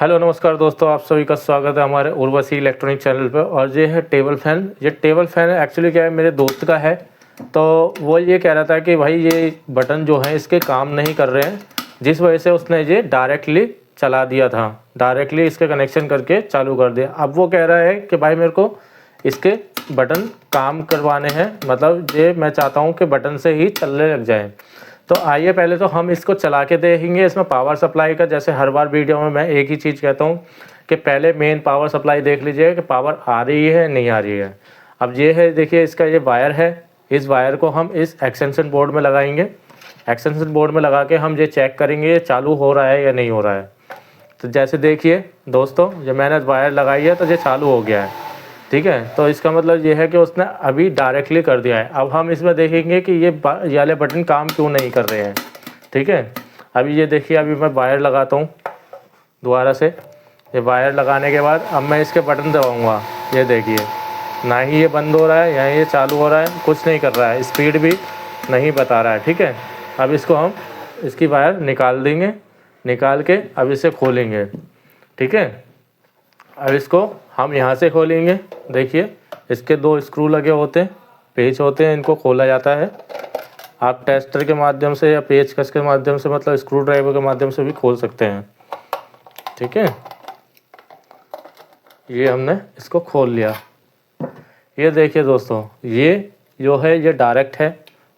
Hello नमस्कार दोस्तों, आप सभी का स्वागत है हमारे उर्वशी इलेक्ट्रॉनिक चैनल पर। और ये है टेबल फ़ैन। ये टेबल फ़ैन एक्चुअली क्या है, मेरे दोस्त का है। तो वो ये कह रहा था कि भाई ये बटन जो है इसके काम नहीं कर रहे हैं, जिस वजह से उसने ये डायरेक्टली चला दिया था, डायरेक्टली इसके कनेक्शन करके चालू कर दिया। अब वो कह रहा है कि भाई मेरे को इसके बटन काम करवाने हैं, मतलब ये मैं चाहता हूँ कि बटन से ही चलने लग जाए। तो आइए पहले तो हम इसको चला के देखेंगे। इसमें पावर सप्लाई का, जैसे हर बार वीडियो में मैं एक ही चीज़ कहता हूँ कि पहले मेन पावर सप्लाई देख लीजिए कि पावर आ रही है नहीं आ रही है। अब ये है, देखिए इसका ये वायर है, इस वायर को हम इस एक्सटेंशन बोर्ड में लगाएंगे। एक्सटेंशन बोर्ड में लगा के हम ये चेक करेंगे ये चालू हो रहा है या नहीं हो रहा है। तो जैसे देखिए दोस्तों, जब मैंने वायर लगाई है तो ये चालू हो गया है, ठीक है। तो इसका मतलब ये है कि उसने अभी डायरेक्टली कर दिया है। अब हम इसमें देखेंगे कि ये वाले बटन काम क्यों नहीं कर रहे हैं, ठीक है। अभी ये देखिए, अभी मैं वायर लगाता हूँ दोबारा से। ये वायर लगाने के बाद अब मैं इसके बटन दबाऊँगा, ये देखिए ना ही ये बंद हो रहा है या ये चालू हो रहा है, कुछ नहीं कर रहा है, स्पीड भी नहीं बता रहा है, ठीक है। अब इसको हम इसकी वायर निकाल देंगे, निकाल के अब इसे खोलेंगे, ठीक है। अब इसको हम यहाँ से खोलेंगे। देखिए इसके दो स्क्रू लगे होते हैं, पेच होते हैं, इनको खोला जाता है। आप टेस्टर के माध्यम से या पेचकस के माध्यम से, मतलब स्क्रू ड्राइवर के माध्यम से भी खोल सकते हैं, ठीक है। ये हमने इसको खोल लिया। ये देखिए दोस्तों, ये जो है ये डायरेक्ट है,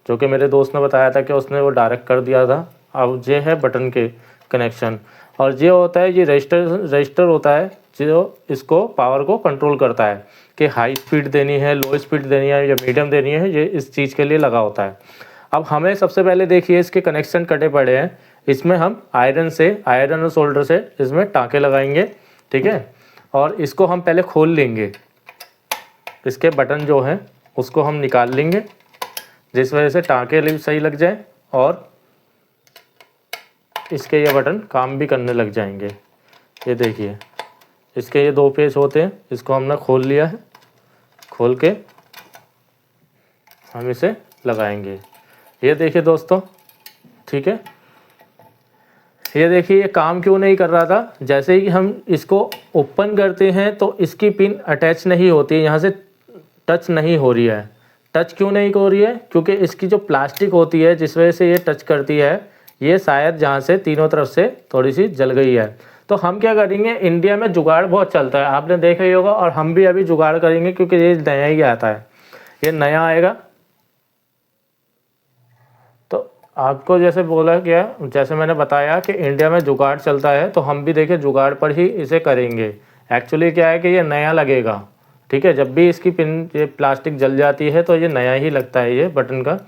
जो कि मेरे दोस्त ने बताया था कि उसने वो डायरेक्ट कर दिया था। अब ये है बटन के कनेक्शन, और ये होता है, ये रजिस्टर होता है जो इसको पावर को कंट्रोल करता है कि हाई स्पीड देनी है, लो स्पीड देनी है या मीडियम देनी है। ये इस चीज़ के लिए लगा होता है। अब हमें सबसे पहले देखिए इसके कनेक्शन कटे पड़े हैं, इसमें हम आयरन और सोल्डर से इसमें टाँके लगाएंगे, ठीक है। और इसको हम पहले खोल लेंगे, इसके बटन जो हैं उसको हम निकाल लेंगे, जिस वजह से टाँके सही लग जाए और इसके ये बटन काम भी करने लग जाएंगे। ये देखिए इसके ये दो पेच होते हैं, इसको हमने खोल लिया है। खोल के हम इसे लगाएंगे। ये देखिए दोस्तों, ठीक है। ये देखिए ये काम क्यों नहीं कर रहा था। जैसे ही हम इसको ओपन करते हैं तो इसकी पिन अटैच नहीं होती है, यहाँ से टच नहीं हो रही है। टच क्यों नहीं हो रही है? क्योंकि इसकी जो प्लास्टिक होती है जिस वजह से ये टच करती है, ये शायद जहाँ से तीनों तरफ से थोड़ी सी जल गई है। तो हम क्या करेंगे, इंडिया में जुगाड़ बहुत चलता है, आपने देखा ही होगा, और हम भी अभी जुगाड़ करेंगे क्योंकि ये नया ही आता है, ये नया आएगा। तो आपको जैसे बोला गया, जैसे मैंने बताया कि इंडिया में जुगाड़ चलता है, तो हम भी देखिए जुगाड़ पर ही इसे करेंगे। एक्चुअली क्या है कि ये नया लगेगा, ठीक है। जब भी इसकी पिन ये प्लास्टिक जल जाती है तो ये नया ही लगता है ये बटन का।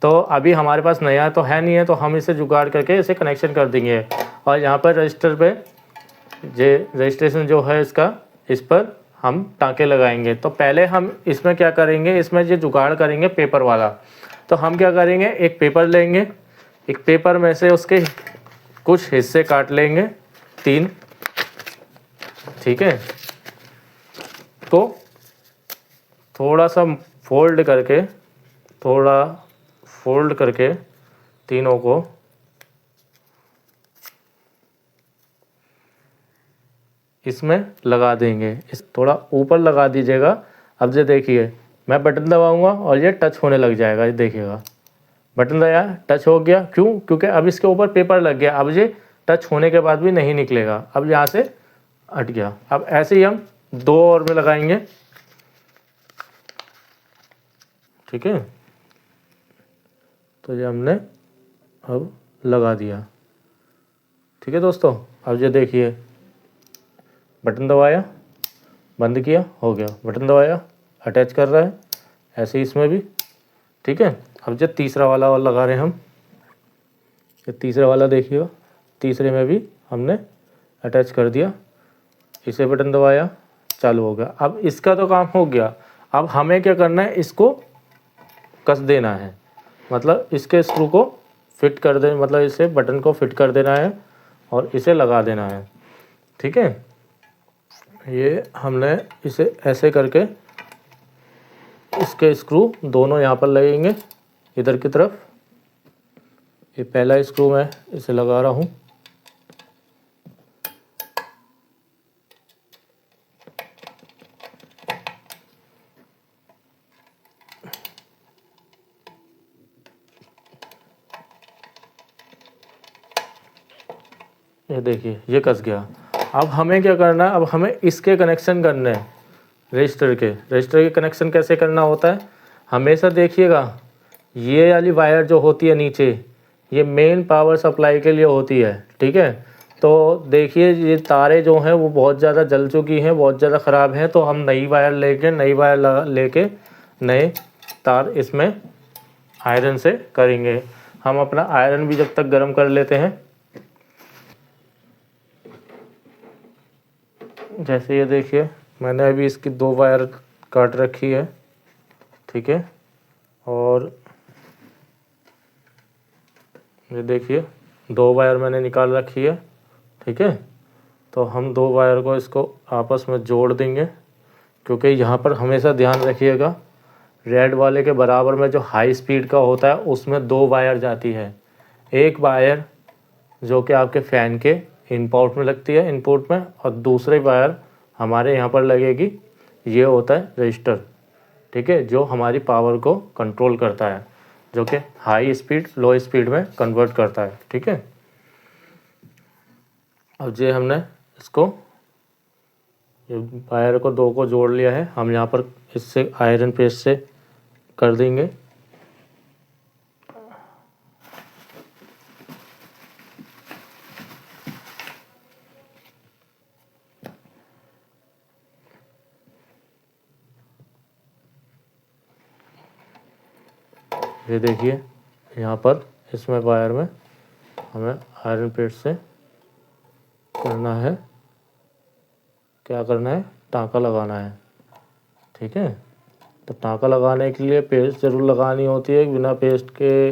तो अभी हमारे पास नया तो है नहीं है, तो हम इसे जुगाड़ करके इसे कनेक्शन कर देंगे। और यहाँ पर रजिस्टर पे ये रजिस्ट्रेशन जो है इसका, इस पर हम टाँके लगाएंगे। तो पहले हम इसमें क्या करेंगे, इसमें ये जुगाड़ करेंगे पेपर वाला। तो हम क्या करेंगे, एक पेपर लेंगे, एक पेपर में से उसके कुछ हिस्से काट लेंगे, 3, ठीक है। तो थोड़ा सा फोल्ड करके तीनों को इसमें लगा देंगे। इस थोड़ा ऊपर लगा दीजिएगा। अब ये देखिए मैं बटन दबाऊंगा और ये टच होने लग जाएगा, ये देखिएगा बटन दबाया, टच हो गया। क्यों? क्योंकि अब इसके ऊपर पेपर लग गया। अब ये टच होने के बाद भी नहीं निकलेगा, अब यहाँ से हट गया। अब ऐसे ही हम 2 और में लगाएंगे, ठीक है। तो ये हमने अब लगा दिया, ठीक है दोस्तों। अब ये देखिए बटन दबाया, बंद किया, हो गया। बटन दबाया, अटैच कर रहा है, ऐसे ही इसमें भी, ठीक है। अब जो तीसरा वाला और लगा रहे हैं हम, ये तीसरा वाला देखिएगा, तीसरे में भी हमने अटैच कर दिया, इसे बटन दबाया, चालू हो गया। अब इसका तो काम हो गया। अब हमें क्या करना है, इसको कस देना है, मतलब इसके स्क्रू को फिट कर दे, मतलब इसे बटन को फिट कर देना है और इसे लगा देना है, ठीक है। ये हमने इसे ऐसे करके इसके स्क्रू दोनों यहाँ पर लगेंगे इधर की तरफ। ये पहला स्क्रू मैं इसे लगा रहा हूँ, ये देखिए ये कस गया। अब हमें क्या करना है, अब हमें इसके कनेक्शन करने हैं रजिस्टर के कनेक्शन कैसे करना होता है, हमेशा देखिएगा ये वाली वायर जो होती है नीचे, ये मेन पावर सप्लाई के लिए होती है, ठीक है। तो देखिए ये तारे जो हैं वो बहुत ज़्यादा जल चुकी हैं, बहुत ज़्यादा ख़राब हैं, तो हम नई वायर लेके नए तार इसमें आयरन से करेंगे। हम अपना आयरन भी जब तक गर्म कर लेते हैं। जैसे ये देखिए मैंने अभी इसकी 2 वायर काट रखी है, ठीक है। और ये देखिए 2 वायर मैंने निकाल रखी है, ठीक है। तो हम 2 वायर को इसको आपस में जोड़ देंगे, क्योंकि यहाँ पर हमेशा ध्यान रखिएगा रेड वाले के बराबर में जो हाई स्पीड का होता है उसमें 2 वायर जाती है। एक वायर जो कि आपके फ़ैन के इनपुट में लगती है, इनपुट में, और दूसरी वायर हमारे यहाँ पर लगेगी, ये होता है रजिस्टर, ठीक है, जो हमारी पावर को कंट्रोल करता है, जो कि हाई स्पीड लो स्पीड में कन्वर्ट करता है, ठीक है। अब ये हमने इसको ये वायर को 2 को जोड़ लिया है, हम यहाँ पर इससे आयरन पेस्ट से कर देंगे। ये देखिए यहाँ पर इसमें वायर में हमें आयरन पेस्ट से करना है, क्या करना है, टाँका लगाना है, ठीक है। तो टाँका लगाने के लिए पेस्ट ज़रूर लगानी होती है, बिना पेस्ट के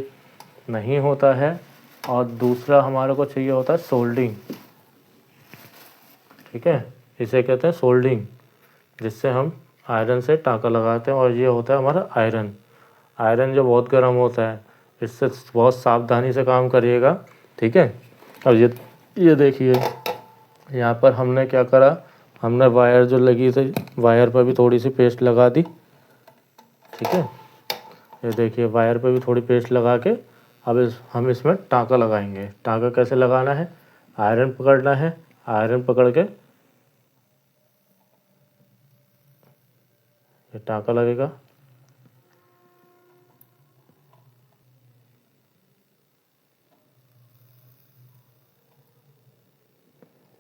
नहीं होता है। और दूसरा हमारे को चाहिए होता है सोल्डिंग, ठीक है, इसे कहते हैं सोल्डिंग, जिससे हम आयरन से टाँका लगाते हैं। और ये होता है हमारा आयरन जो बहुत गर्म होता है, इससे बहुत सावधानी से काम करिएगा, ठीक है। अब ये देखिए यहाँ पर हमने क्या करा, हमने वायर जो लगी थी वायर पर भी थोड़ी सी पेस्ट लगा दी, ठीक है। ये देखिए वायर पर भी थोड़ी पेस्ट लगा के अब हम इसमें टाँका लगाएंगे। टाँका कैसे लगाना है, आयरन पकड़ना है, आयरन पकड़ के ये टाँका लगेगा।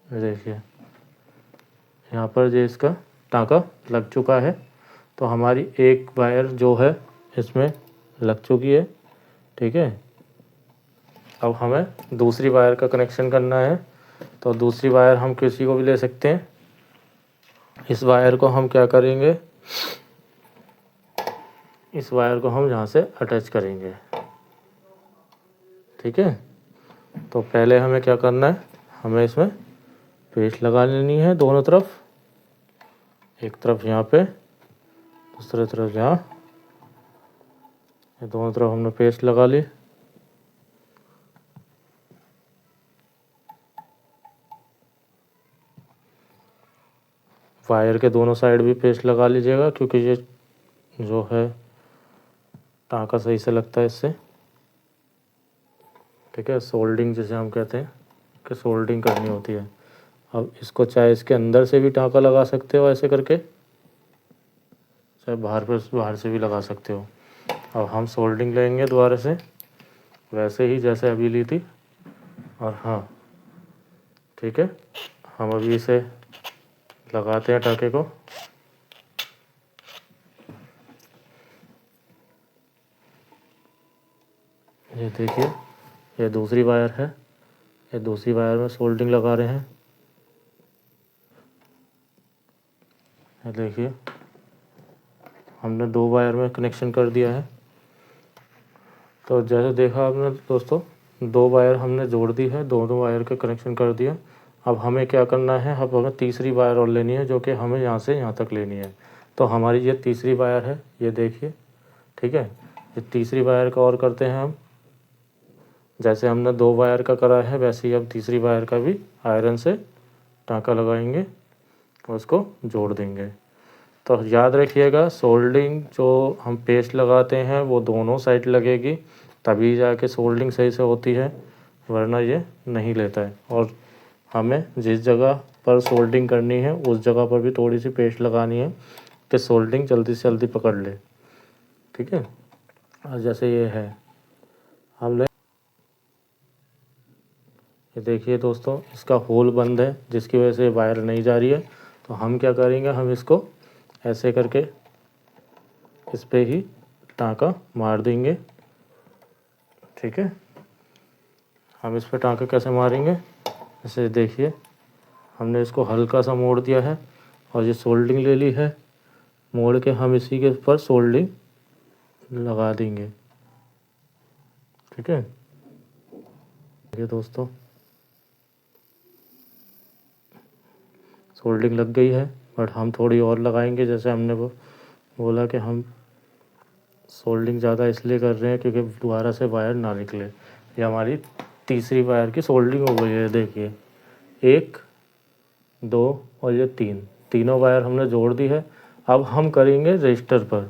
देखिए यहाँ पर जो इसका टाँका लग चुका है, तो हमारी एक वायर जो है इसमें लग चुकी है, ठीक है। अब हमें दूसरी वायर का कनेक्शन करना है, तो दूसरी वायर हम किसी को भी ले सकते हैं। इस वायर को हम क्या करेंगे, इस वायर को हम यहाँ से अटैच करेंगे, ठीक है। तो पहले हमें क्या करना है, हमें इसमें पेस्ट लगा लेनी है दोनों तरफ, एक तरफ यहाँ पे, दूसरी तरफ यहाँ, ये दोनों तरफ हमने पेस्ट लगा ली। वायर के दोनों साइड भी पेस्ट लगा लीजिएगा, क्योंकि ये जो है टाँका सही से लगता है इससे, ठीक है। सोल्डिंग जिसे हम कहते हैं कि सोल्डिंग करनी होती है। अब इसको चाहे इसके अंदर से भी टाँका लगा सकते हो ऐसे करके, चाहे बाहर से भी लगा सकते हो। अब हम सोल्डिंग लेंगे दोबारा से वैसे ही जैसे अभी ली थी, और हाँ ठीक है, हम अभी इसे लगाते हैं टाँके को। ये देखिए ये दूसरी वायर है, ये दूसरी वायर में सोल्डिंग लगा रहे हैं। ये देखिए हमने 2 वायर में कनेक्शन कर दिया है। तो जैसे देखा आपने दोस्तों, 2 वायर हमने जोड़ दी है, दोनों वायर का कनेक्शन कर दिया। अब हमें क्या करना है, अब हमें तीसरी वायर और लेनी है, जो कि हमें यहाँ से यहाँ तक लेनी है। तो हमारी ये तीसरी वायर है, ये देखिए, ठीक है। ये तीसरी वायर का और करते हैं हम, जैसे हमने 2 वायर का करा है वैसे ही अब तीसरी वायर का भी आयरन से टाँका लगाएंगे और उसको जोड़ देंगे। तो याद रखिएगा सोल्डिंग जो हम पेस्ट लगाते हैं वो दोनों साइड लगेगी, तभी जाके सोल्डिंग सही से होती है, वरना ये नहीं लेता है। और हमें जिस जगह पर सोल्डिंग करनी है उस जगह पर भी थोड़ी सी पेस्ट लगानी है कि सोल्डिंग जल्दी से जल्दी पकड़ ले। ठीक है, और जैसे ये है हमने, ये देखिए दोस्तों इसका होल बंद है जिसकी वजह से वायर नहीं जा रही है। तो हम क्या करेंगे, हम इसको ऐसे करके इस पे ही टाँका मार देंगे। ठीक है, हम इस पे टाँका कैसे मारेंगे, जैसे देखिए हमने इसको हल्का सा मोड़ दिया है और ये सोल्डिंग ले ली है, मोड़ के हम इसी के ऊपर सोल्डिंग लगा देंगे। ठीक है, ये दोस्तों सोल्डिंग लग गई है, बट हम थोड़ी और लगाएंगे। जैसे हमने वो बोला कि हम सोल्डिंग ज़्यादा इसलिए कर रहे हैं क्योंकि दोबारा से वायर ना निकले। ये हमारी तीसरी वायर की सोल्डिंग हो गई है। देखिए 1 2 और ये 3, तीनों वायर हमने जोड़ दी है। अब हम करेंगे रजिस्टर पर।